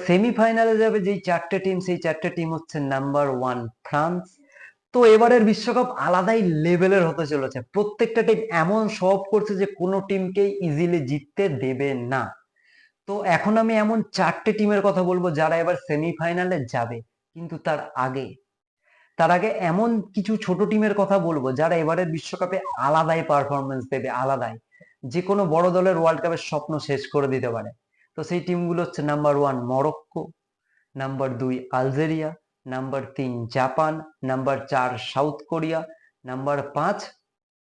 সেমিফাইনালে যাবে যেই চারটে টিম, সেই চারটে টিম হচ্ছে নাম্বার ওয়ান ফ্রান্স। তো এবারের বিশ্বকাপ আলাদাই লেভেলের হতে চলেছে, প্রত্যেকটা টিম এমন শো অফ করছে যে কোনো টিমকে ইজিলি জিততে দেবে না। তো এখন আমি এমন চারটে টিমের কথা বলবো যারা এবার সেমিফাইনালে যাবে, কিন্তু তার আগে এমন কিছু ছোট টিমের কথা বলবো যারা এবারের বিশ্বকাপে আলাদাই পারফরমেন্স দেবে, আলাদাই, যে কোনো বড় দলের ওয়ার্ল্ড কাপের স্বপ্ন শেষ করে দিতে পারে। তো সেই টিমগুলো হচ্ছে নাম্বার ওয়ান মরক্কো, নাম্বার দুই আলজেরিয়া, নাম্বার তিন জাপান, নাম্বার চার সাউথ কোরিয়া, নাম্বার পাঁচ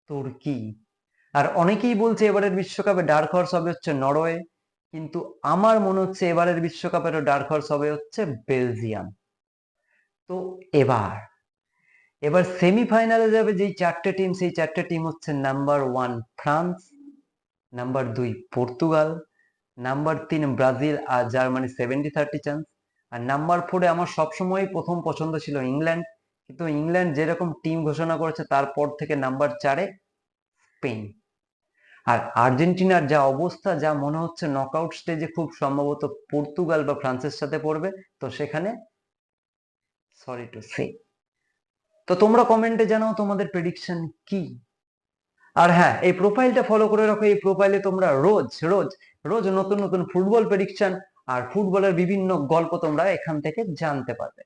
তুর্কি। আর অনেকেই বলছে এবারের বিশ্বকাপে ডার্ক হর্স হবে হচ্ছে নরওয়ে, কিন্তু আমার মনে হচ্ছে এবারের বিশ্বকাপেরও ডার্ক হর্স হবে হচ্ছে বেলজিয়াম। তো এবার এবার সেমিফাইনালে যাবে যেই চারটে টিম, সেই চারটে টিম হচ্ছে নাম্বার ওয়ান ফ্রান্স, নাম্বার দুই পর্তুগাল, নাম্বার তিন ব্রাজিল আর জার্মানি 70-30 চান্স, আর নাম্বার ফোরে আমার সবসময় প্রথম পছন্দ ছিল ইংল্যান্ড, কিন্তু ইংল্যান্ড যেরকম টিম ঘোষণা করেছে তারপর থেকে নাম্বার চারে স্পেন। আর আর্জেন্টিনার যা অবস্থা, যা মনে হচ্ছে নকআউট স্টেজে খুব সম্ভবত পর্তুগাল বা ফ্রান্সের সাথে পড়বে, তো সেখানে সরি টু সে। তো তোমরা কমেন্টে জানাও তোমাদের প্রেডিকশন কি। আর হ্যাঁ, এই প্রোফাইলটা ফলো করে রাখো, এই প্রোফাইলে তোমরা রোজ রোজ রোজ নতুন নতুন ফুটবল প্রেডিকশন আর ফুটবলের বিভিন্ন গল্প তোমরা এখান থেকে জানতে পারবে।